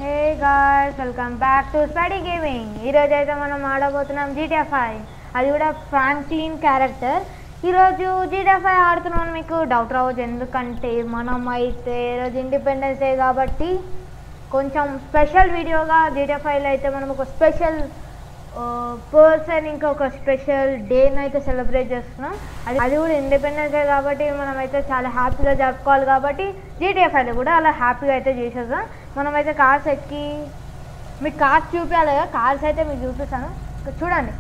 Hey guys, welcome back to study gaming. ఈరోజు అయితే మనం ఆడబోతున్నాం GTA 5, అది కూడా ఫ్రాంక్లిన్ క్యారెక్టర్. ఈరోజు GTA 5 ఆడుతున్నాం మీకు డౌట్ రావచ్చు, ఎందుకంటే మనం అయితే ఈరోజు ఇండిపెండెన్స్ డే కాబట్టి కొంచెం స్పెషల్ వీడియోగా GTA 5లో అయితే మనం ఒక స్పెషల్ పర్సన్ ఇంకా ఒక స్పెషల్ డేని అయితే సెలబ్రేట్ చేస్తున్నాం. అది కూడా ఇండిపెండెన్స్ డే కాబట్టి మనమైతే చాలా హ్యాపీగా జరుపుకోవాలి కాబట్టి GTA 5లో కూడా అలా హ్యాపీగా అయితే చేసేద్దాం. మనమైతే కార్స్ ఎక్కి మీకు కార్స్ చూపించాలి కదా, కార్స్ అయితే మీకు చూపిస్తాను. చూడండి,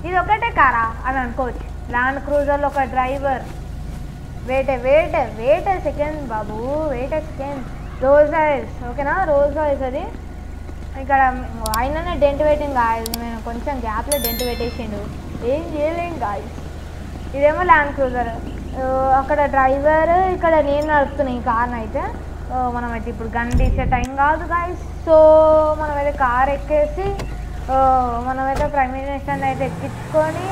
ఇది ఒకటే కారా అని అనుకోవచ్చు. ల్యాండ్ క్రూజర్లో ఒక డ్రైవర్, వెయిట్ సెకండ్ బాబు, వెయిట్ సెకండ్. రోల్స్ రాయ్స్, ఓకేనా, రోల్స్ రాయ్స్. అది ఇక్కడ ఆయననే డెంట్ పెట్టింది గాయస్, నేను కొంచెం గ్యాప్లో డెంట్ పెట్టేసిండు, ఏం చేయలేం గాయస్. ఇదేమో ల్యాండ్ క్రూజర్, అక్కడ డ్రైవర్, ఇక్కడ నేను నడుపుతున్నాను ఈ కార్ని అయితే. మనమైతే ఇప్పుడు గన్ తీసే టైం కాదు గాయస్. సో మనమైతే కార్ ఎక్కేసి మనమైతే ప్రైమ్ మినిస్టర్ని అయితే ఎక్కించుకొని,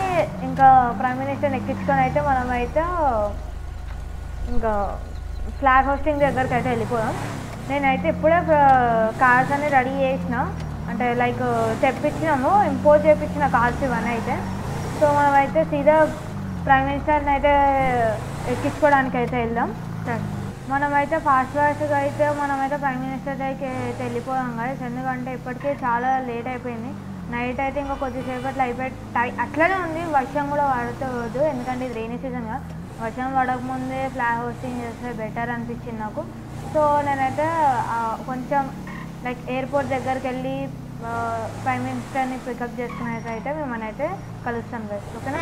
ఇంకా ప్రైమ్ మినిస్టర్ని ఎక్కించుకొని అయితే మనమైతే ఇంకా ఫ్లాగ్ హోస్టింగ్ దగ్గరికి అయితే వెళ్ళిపోదాం. నేనైతే ఇప్పుడే కార్స్ అన్ని రెడీ చేసిన, అంటే లైక్ తెప్పించినాము, ఇంపోర్ట్ చేయించిన కార్స్ ఇవన్నీ అయితే. సో మనమైతే సీదా ప్రైమ్ మినిస్టర్ని అయితే ఎక్కించుకోవడానికి అయితే వెళ్దాం. మనమైతే ఫాస్ట్గా అయితే మనమైతే ప్రైమ్ మినిస్టర్ దగ్గరికి అయితే వెళ్ళిపోదాం కదా, ఎందుకంటే ఇప్పటికే చాలా లేట్ అయిపోయింది. నైట్ అయితే ఇంకా కొద్దిసేపట్లో అయిపోయి అట్లనే ఉంది. వర్షం కూడా పడుతుంది, ఎందుకంటే ఇది రైనీ సీజన్ కదా. వర్షం పడకముందే ఫ్లాగ్ హోస్టింగ్ చేస్తే బెటర్ అనిపించింది నాకు. సో నేనైతే కొంచెం లైక్ ఎయిర్పోర్ట్ దగ్గరికి వెళ్ళి ప్రైమ్ మినిస్టర్ని పికప్ చేసుకునేటైతే మేమనైతే కలుస్తాం కదా, ఓకేనా.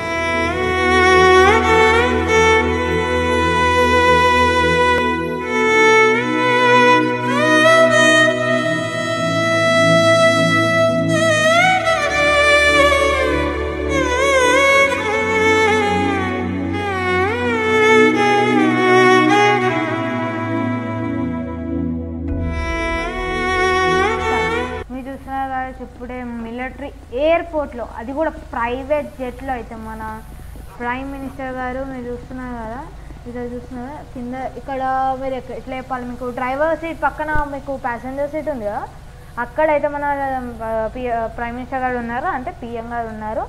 ఇప్పుడే మిలిటరీ ఎయిర్పోర్ట్లో, అది కూడా ప్రైవేట్ జెట్లో అయితే మన ప్రైమ్ మినిస్టర్ గారు, మీరు చూస్తున్నారు కదా, ఇక్కడ చూస్తున్నారు కింద. ఇక్కడ మీరు ఎట్లా చెప్పాలి, మీకు డ్రైవర్ సీట్ పక్కన మీకు ప్యాసింజర్ సీట్ ఉంది కదా, అక్కడైతే మన ప్రైమ్ మినిస్టర్ గారు ఉన్నారు, అంటే పిఎం గారు ఉన్నారు.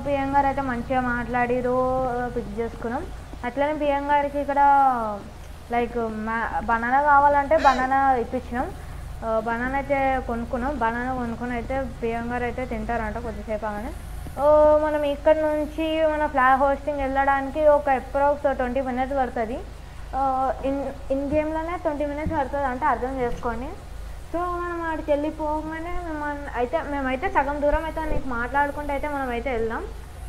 పిఎం గారు అయితే మంచిగా మాట్లాడిరు, పిక్ చేసుకున్నాం. అట్లనే పిఎం గారికి ఇక్కడ లైక్ బనానా కావాలంటే బనానా ఇప్పించినాం. బనానా అయితే కొనుక్కున్నాం. బనానా కొనుక్కొని అయితే పిఎం గారు అయితే తింటారంట కొద్దిసేపు అవన్నీ. మనం ఇక్కడ నుంచి మన ఫ్లాగ్ హోస్టింగ్ వెళ్ళడానికి ఒక అప్రాక్స్ 20 minutes పడుతుంది. ఇన్ గేమ్లోనే 20 minutes పడుతుంది అంటే అర్థం చేసుకోండి. సో మనం అక్కడికి వెళ్ళిపోగానే మేమైతే సగం దూరం అయితే నీకు మాట్లాడుకుంటూ అయితే మనం అయితే వెళ్దాం.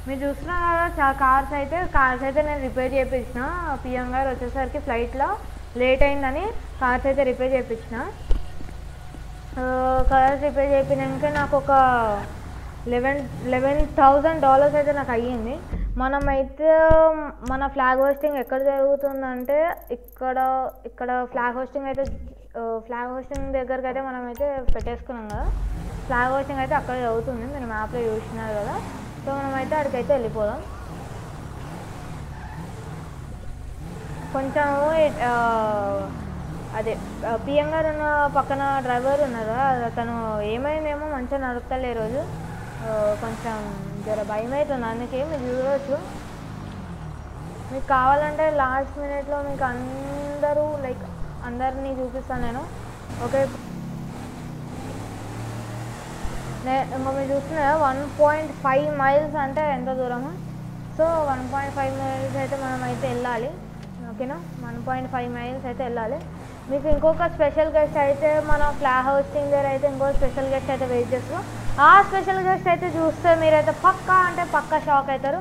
మీరు చూస్తున్నారు కదా, కార్స్ అయితే నేను రిపేర్ చేయించిన. పిఎం గారు వచ్చేసరికి ఫ్లైట్లో లేట్ అయిందని కార్స్ అయితే రిపేర్ చేయించిన. కార్స్ రిపేర్ చేయించాక నాకు ఒక $11,000 అయితే నాకు అయ్యింది. మనమైతే మన ఫ్లాగ్ హోస్టింగ్ ఎక్కడ జరుగుతుందంటే ఇక్కడ ఫ్లాగ్ హోస్టింగ్ దగ్గరికి అయితే మనమైతే పెట్టేసుకున్నాం కదా. ఫ్లాగ్ హోస్టింగ్ అయితే అక్కడ జరుగుతుంది, మీరు మ్యాప్లో చూసినారు కదా. సో మనమైతే అక్కడికైతే వెళ్ళిపోదాం. కొంచెం అదే పిఎం గారు ఉన్న పక్కన డ్రైవర్ ఉన్నారు, అతను ఏమైందేమో మంచిగా నడుపుతలే ఈరోజు, కొంచెం జర భయం అవుతుంది. అందుకే మీరు చూడవచ్చు. మీకు కావాలంటే లాస్ట్ మినిట్లో మీకు అందరినీ చూపిస్తాను నేను, ఓకే. ఇంకా మీరు చూస్తున్నారా 1.5 miles అంటే ఎంత దూరము. సో 1.5 miles అయితే మనం అయితే వెళ్ళాలి, ఓకేనా. 1.5 miles అయితే వెళ్ళాలి. మీకు ఇంకొక స్పెషల్ గెస్ట్ అయితే మన ఫ్లాగ్ హోస్టింగ్ దగ్గర అయితే ఇంకొక స్పెషల్ గెస్ట్ అయితే వెయిట్ చేస్తున్నాం. ఆ స్పెషల్ గెస్ట్ అయితే చూస్తే మీరైతే పక్కా షాక్ అవుతారు.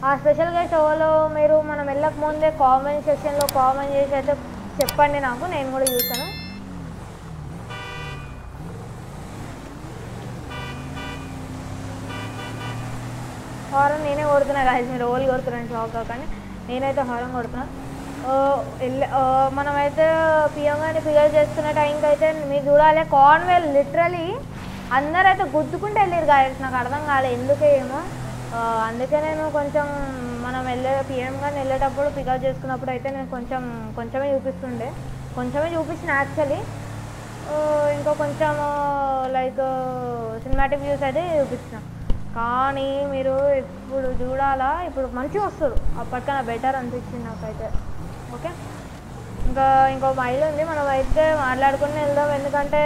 ఆ స్పెషల్ గెస్ట్ ఎవరో మీరు మనం వెళ్ళక ముందే కామెంట్ సెక్షన్లో కామెంట్ చేసి అయితే చెప్పండి నాకు, నేను కూడా చూస్తాను. హారన్ నేనే కొడుతున్నా కాదు, మీరు రోల్ కొడుతున్నాను షాక్ కానీ నేనైతే హారన్ కొడుతున్నా. మనమైతే పిఎం గారిని పికప్ చేసుకునే టైంకి అయితే మీరు చూడాలి, కాన్వేల్ లిటరలీ అందరూ అయితే గుద్దుకుంటూ వెళ్ళారు గాయస్. నాకు అర్థం కాలేదు ఎందుకేమో. అందుకే నేను కొంచెం మనం పిఎం గారిని వెళ్ళేటప్పుడు పికప్ చేసుకున్నప్పుడు అయితే నేను కొంచెమే చూపిస్తుండే, కొంచెమే చూపించిన యాక్చువల్లీ. కొంచెం లైక్ సినిమాటిక్ వ్యూస్ అయితే చూపిస్తున్నాం. కానీ మీరు ఇప్పుడు చూడాలా, ఇప్పుడు మంచిగా వస్తారు. అప్పటికన్నా బెటర్ అనిపించింది నాకైతే. ఓకే, ఇంకో మైల్ ఉంది, మనం అయితే మాట్లాడుకుని వెళ్దాం. ఎందుకంటే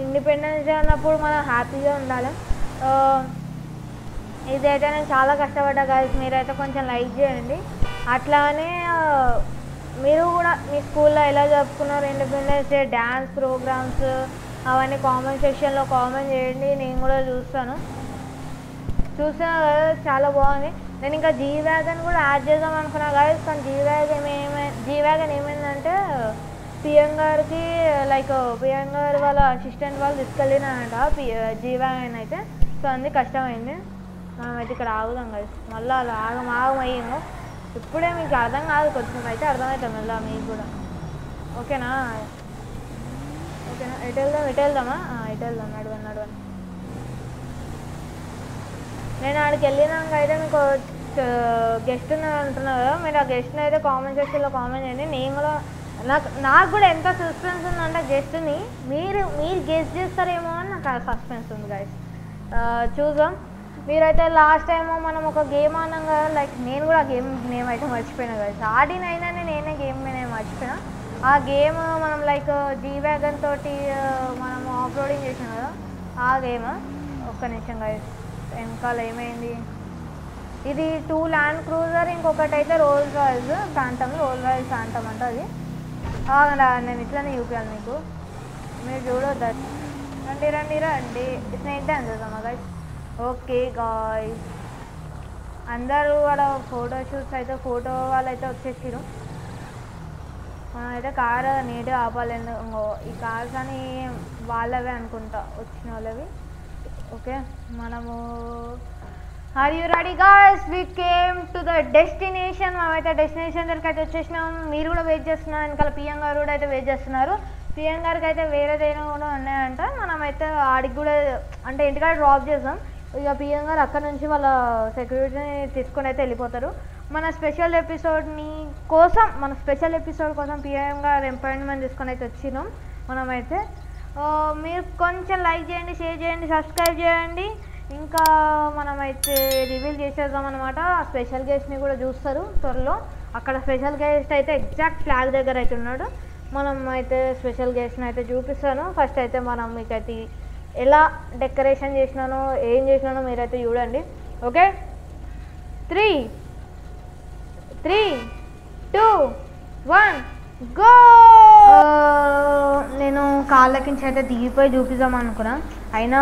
ఇండిపెండెన్స్ డే అన్నప్పుడు మనం హ్యాపీగా ఉండాలి. ఇదైతే నేను చాలా కష్టపడ్డా గాయస్, మీరైతే కొంచెం లైక్ చేయండి. అట్లానే మీరు కూడా మీ స్కూల్లో ఎలా జరుపుకున్నారు ఇండిపెండెన్స్ డే, డ్యాన్స్ ప్రోగ్రామ్స్ అవన్నీ కామెంట్ సెక్షన్లో కామెంట్ చేయండి. నేను కూడా చూస్తాను కదా, చాలా బాగుంది. నేను ఇంకా జీ వ్యాగన్ కూడా యాడ్ చేద్దాం అనుకున్నా గాయస్, కానీ జీ వ్యాగన్ ఏమైందంటే పిఎం గారికి పిఎం గారు వాళ్ళ అసిస్టెంట్ వాళ్ళు తీసుకెళ్ళినారంట జీ వ్యాగన్ అయితే. సో అందుకు కష్టమైంది. మనమైతే ఇక్కడ ఆగుదాం గాయస్, మళ్ళీ అలా ఆగమయ్యేమో. ఇప్పుడే మీకు అర్థం కాదు, కొంచెం అయితే అర్థమవుతాం మళ్ళీ మీకు కూడా. ఓకేనా ఎటు వెళ్దామా? ఎటు వెళ్దాం, నడవండి. నేను ఆడికి వెళ్ళినాక అయితే మీకు గెస్ట్ అంటున్నారు కదా, మీరు ఆ గెస్ట్ని అయితే కామెంట్ సెక్షన్లో కామెంట్ చేయండి. నేను కూడా నాకు కూడా ఎంత సస్పెన్స్ ఉందంటే గెస్ట్ని మీరు గెస్ట్ చేస్తారేమో అని నాకు సస్పెన్స్ ఉంది గాయస్. చూద్దాం. మీరైతే లాస్ట్ టైం మనం ఒక గేమ్ ఆడినాం కదా, నేను కూడా గేమ్ నేమ్ అయితే మర్చిపోయినా గాయస్. ఆడినైనా నేనే గేమ్ నేమ్ మర్చిపోయినా. ఆ గేమ్ మనం జీ వ్యాగన్ తోటి మనం అప్లోడింగ్ చేసాం కదా, ఆ గేమ్. ఒక్క నిమిషం గాయస్, వెనకాల ఏమైంది? ఇది 2 ల్యాండ్ క్రూజర్, ఇంకొకటి అయితే రోల్స్ రాయిస్ ఫ్యాంటమ్ అంటే అది. నేను ఇట్లానే చూపించాలి మీకు, మీరు చూడొద్దు. రండి స్నేక్ డాన్స్ చేద్దామా గాయస్? ఓకే గాయస్, అందరూ అక్కడ ఫోటోషూట్స్ అయితే ఫోటో వాళ్ళు అయితే వచ్చేసారు. మనం అయితే కారు నీట్గా ఆపాలి. ఈ కార్స్ అని వాళ్ళవే అనుకుంటా, వచ్చిన వాళ్ళవి. ఓకే, మనము are you ready guys? We came to the destination. మనమైతే డెస్టినేషన్ దగ్గరికి అయితే వచ్చేసినాం. మీరు కూడా వెయిట్ చేస్తున్నారు, వెనకాల పిఎం గారు కూడా అయితే వెయిట్ చేస్తున్నారు. పిఎం గారికి అయితే వేరేదైనా కూడా ఉన్నాయంట. మనమైతే ఆడికి కూడా అంటే ఇంటికాడ డ్రాప్ చేసాం. ఇక పిఎం గారు అక్కడ నుంచి వాళ్ళ సెక్యూరిటీని తీసుకొని అయితే వెళ్ళిపోతారు. మన స్పెషల్ ఎపిసోడ్ కోసం పిఎం గారు అపాయింట్మెంట్ తీసుకొని అయితే వచ్చినాం. మనమైతే మీరు కొంచెం లైక్ చేయండి, షేర్ చేయండి, సబ్స్క్రైబ్ చేయండి. ఇంకా మనమైతే రివీల్ చేసేద్దాం అనమాట. స్పెషల్ గెస్ట్ని కూడా చూస్తారు త్వరలో. అక్కడ స్పెషల్ గెస్ట్ అయితే ఎగ్జాక్ట్ ఫ్లాగ్ దగ్గర అయితే ఉన్నాడు. మనం అయితే స్పెషల్ గెస్ట్ని అయితే చూపిస్తాను. ఫస్ట్ అయితే మనం మీకైతే ఎలా డెకరేషన్ చేసినానో ఏం చేసినానో మీరైతే చూడండి. Okay, 3, 2, 1 go. నేను కాళ్ళకించి అయితే దిగిపోయి చూపిద్దాం అనుకున్నా. అయినా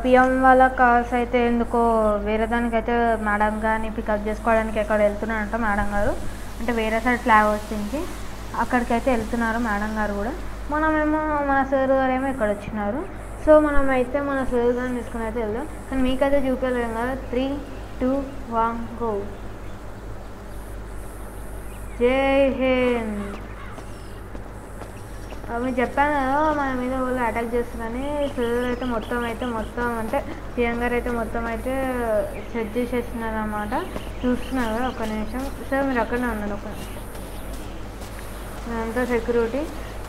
పిఎం వాళ్ళ కార్స్ అయితే ఎందుకో వేరే దానికైతే మేడం గారిని పికప్ చేసుకోవడానికి ఎక్కడ వెళ్తున్నారంట మేడం గారు. అంటే వేరే సైడ్ ఫ్లాగ్ వచ్చింది, అక్కడికైతే వెళ్తున్నారు మేడం గారు కూడా. మనమేమో మన సార్ గారు ఏమో ఇక్కడ వచ్చినారు. సో మనమైతే మన సార్ గారిని తీసుకుని అయితే వెళ్దాం. కానీ మీకైతే చూపించలేము కదా. 3, 2, 1 గో. జై హింద్. మీరు చెప్పాను కదా మన మీద వాళ్ళు అటాక్ చేస్తున్నారని. సార్ అయితే మొత్తం అంటే పిఎం గారు అయితే మొత్తం అయితే సెట్ చేసేస్తున్నారు అన్నమాట. చూస్తున్నారు కదా, ఒక్క నిమిషం సార్ మీరు అక్కడనే ఉన్నారు. ఒక నిమిషం, అంతా సెక్యూరిటీ.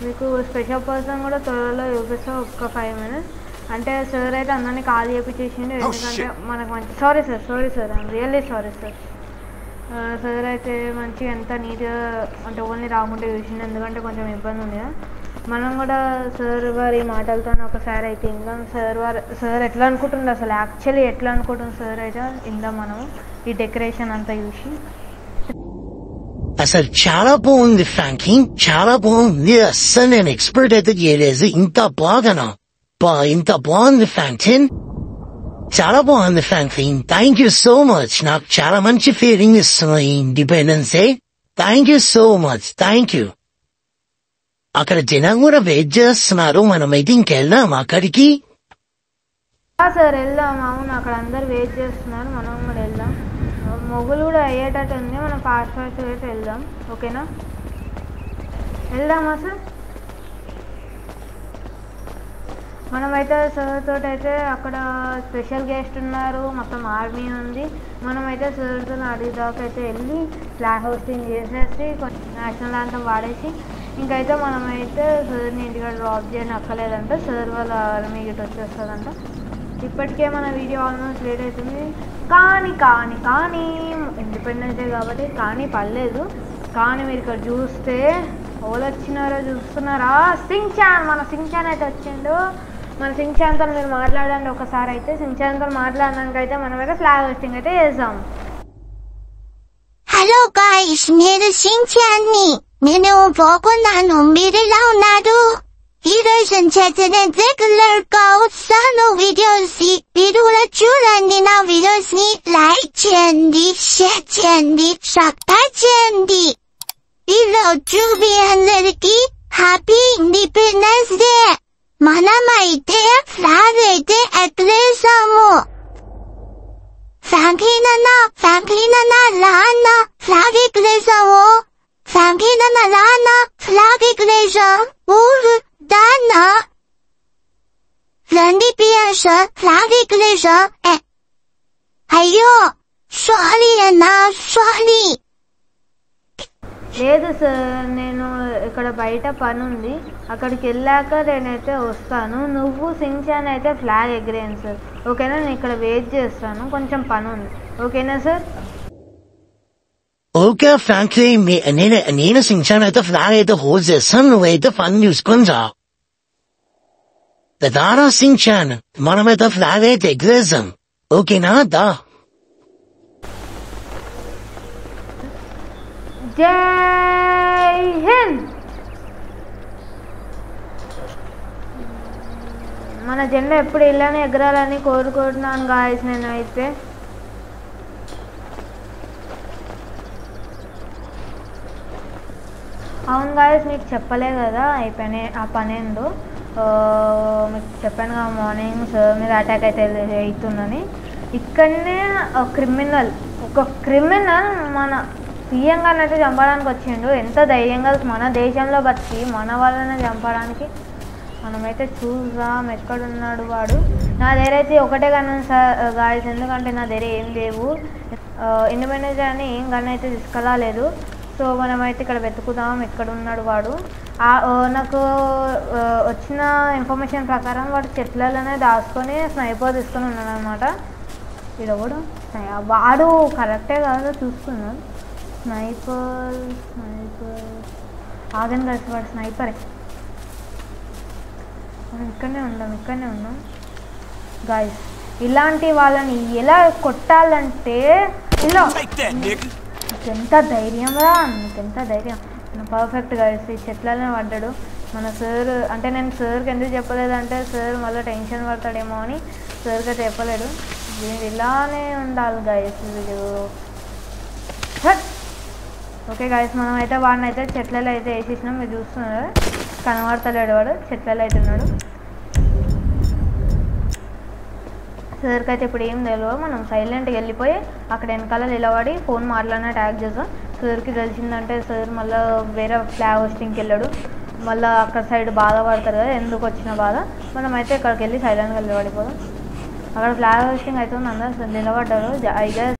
మీకు స్పెషల్ పర్సన్ కూడా త్వరలో చూపిస్తాం, ఒక్క 5 minutes. అంటే సార్ అయితే అందరినీ కాల్ చేయించేసిండు. ఎందుకంటే మనకు మంచి sorry sir I'm really sorry sir. Sir అయితే మంచిగా ఎంత నీట్గా అంటే ఓన్లీ రాకుండా చూసిండు, ఎందుకంటే కొంచెం ఇబ్బంది ఉంది కదా. మనం కూడా సార్ వారి మాటలతో ఒకసారి అయితే ఇందాం. సార్ ఎట్లా అనుకుంటుండే, అసలు యాక్చువల్లీ ఎట్లా అనుకుంటుంది సార్ అయితే ఇందాం మనం ఈ డెకరేషన్ అంతా చూసి. అసలు చాలా బాగుంది ఫ్రాంక్లిన్, చాలా బాగుంది. అస్సలు నేను ఎక్స్పర్ట్ అయితే చేయలేదు ఇంత బాగానా. ఇంత బాగుంది ఫ్రాంక్లిన్, చాలా బాగుంది Franklin. Thank you so much. నాకు చాలా మంచి ఫీలింగ్ ఇస్తున్నాయి independence day. Thank you so much, thank you. అక్కడ జనం కూడా వెయిట్ చేస్తున్నారు, మనమైతే ఇంకెళ్దాం అక్కడికి. సార్ వెళ్దాం. అవును, అక్కడ అందరు వెయిట్ చేస్తున్నారు, మనం కూడా వెళ్దాం. మొగులు కూడా అయ్యేటట్టు ఉంది, మనం ఫాస్ట్ అయితే వెళ్దాం. ఓకేనా, వెళ్దామా సార్? మనమైతే సార్ తోటి అయితే అక్కడ స్పెషల్ గెస్ట్ ఉన్నారు, మొత్తం ఆర్మీ ఉంది. మనమైతే సార్తో అడిగి దాకా అయితే వెళ్ళి ఫ్లాగ్ హోస్టింగ్ చేసేసి కొంచెం నేషనల్ యాంథమ్ వాడేసి ఇంకైతే మనమైతే సార్ని ఇంటికాడ డ్రాప్ చేయని అక్కలేదంట, సార్ వాళ్ళ ఆర్మీ గిట్ వచ్చేస్తుందంట. ఇప్పటికే మన వీడియో ఆల్మోస్ట్ లేట్ అవుతుంది. కానీ ఇండిపెండెన్స్ డే కాబట్టి కానీ పర్లేదు. కానీ మీరు ఇక్కడ చూస్తే ఎవరు వచ్చినారో చూస్తున్నారా? సించాన్, మన సించాన్ అయితే వచ్చిండు. మన సించాన్తో మీరు మాట్లాడండి ఒకసారి. అయితే సించాన్తో మాట్లాడినాకైతే మనమైతే ఫ్లాగ్ హోస్టింగ్ అయితే చేద్దాం. హలో గాయ్స్, నేను సించాన్ని. నేను బాగున్నాను, మీరెలా ఉన్నారు? ఈరోజు చేసిన రెగ్యులర్ గా వస్తాను వీడియోస్ ని. మీరు కూడా చూడండి నా వీడియోస్ ని. లైక్ చేయండి, షేర్ చేయండి, సబ్స్క్రైబ్ చేయండి. ఈరోజు మీ అందరికి హ్యాపీ ఇండిపెండెన్స్ డే. మనమైతే ఫ్లాగ్ అయితే ఎగరేసాము. ఫ్రాంక్లిన్ అన్న రా అన్న, ఫ్లాగ్ ఎగరేసాము. ఫ్రాంక్లిన్ అన్న రా అన్న, ఫ్లాగ్ ఎగరేసాం. ఊరు దాన్న రండి పియర్ సార్, ఫ్లాగ్ ఎగరేసాం. అయ్యో సారీ అన్న, సారీ. లేదు సార్, నేను ఇక్కడ బయట పని ఉంది, అక్కడికి వెళ్ళాక నేనైతే వస్తాను. నువ్వు సించాన్ అయితే ఫ్లాగ్ ఎగరేయండి సార్, ఓకేనా? నేను ఇక్కడ వెయిట్ చేస్తాను, కొంచెం పని ఉంది, ఓకేనా సార్? ఓకే ఫ్రాంక్లిన్, నేను సించాన్ అయితే ఫ్లాగ్ అయితే హోల్డ్ చేస్తాను, నువ్వైతే ఫన్ చూసుకొని రా. దారా సించాన్, మనమైతే ఫ్లాగ్ అయితే ఎగరేసాం, ఓకేనా? దా. జై హింద్. మన జెండా ఎప్పుడు ఇలానే ఎగరాలని కోరుకుంటున్నాను గాయస్. నేనైతే అవును గాయస్, మీకు చెప్పలే కదా ఆ పని ఏందో. మీకు చెప్పాను కదా మార్నింగ్ సార్ మీద అటాక్ అయితే అవుతుందని. ఇక్కడనే ఒక క్రిమినల్ మన సీఎం గారిని అయితే చంపడానికి వచ్చిండు. ఎంత ధైర్యంగా మన దేశంలో బతికి మన వాళ్ళని చంపడానికి. మనమైతే చూద్దాం ఎక్కడున్నాడు వాడు. నా దగ్గర అయితే ఒకటే గన్ సార్ గాయస్, ఎందుకంటే నా దగ్గర ఏం లేవు. ఇండిపెండెన్స్ డే అని ఏం గన్ అయితే తీసుకురాలేదు. సో మనమైతే ఇక్కడ వెతుకుదాం ఎక్కడున్నాడు వాడు. నాకు వచ్చిన ఇన్ఫర్మేషన్ ప్రకారం వాడు చెట్లలోనే దాచుకొని స్నైపర్ తీసుకొని ఉన్నాడు అనమాట. ఇది కూడా వాడు కరెక్టే కాదో చూసుకున్నాడు. స్నైపర్ ఆగని కలిసి వాడు స్నైపరే. మనం ఇక్కడనే ఉన్నాం గాయస్. ఇలాంటి వాళ్ళని ఎలా కొట్టాలంటే ఇలా నీకెంత ధైర్యం రా, నీకెంత ధైర్యం. పర్ఫెక్ట్ గాయస్, ఈ చెట్లనే పడ్డాడు మన సార్. అంటే నేను సార్కి ఎందుకు చెప్పలేదంటే సార్ మళ్ళీ టెన్షన్ పడతాడేమో అని సార్కి చెప్పలేడు. ఇలానే ఉండాలి గాయస్ వీడు. ఓకే గాయస్, మనం అయితే వాడిని అయితే చెట్లలో అయితే వేసేసినాం. మీరు చూస్తున్నారు, కనబడతలేడు వాడు, చెట్లలో అయితే ఉన్నాడు. సార్కి అయితే ఇప్పుడు ఏం తెలియదు. మనం సైలెంట్గా వెళ్ళిపోయి అక్కడ వెనకాల నిలబడి ఫోన్ మాట్లాడిన ట్యాగ్ చేద్దాం. సార్కి తెలిసిందంటే సార్ మళ్ళీ వేరే ఫ్లాగ్ హోస్టింగ్కి వెళ్ళాడు. మళ్ళీ అక్కడ సైడ్ బాధపడతారు కదా, ఎందుకు వచ్చిన బాధ. మనం అయితే ఇక్కడికి వెళ్ళి సైలెంట్గా నిలబడిపోదాం. అక్కడ ఫ్లాగ్ హోస్టింగ్ అయితే అందరూ నిలబడ్డారు. I guess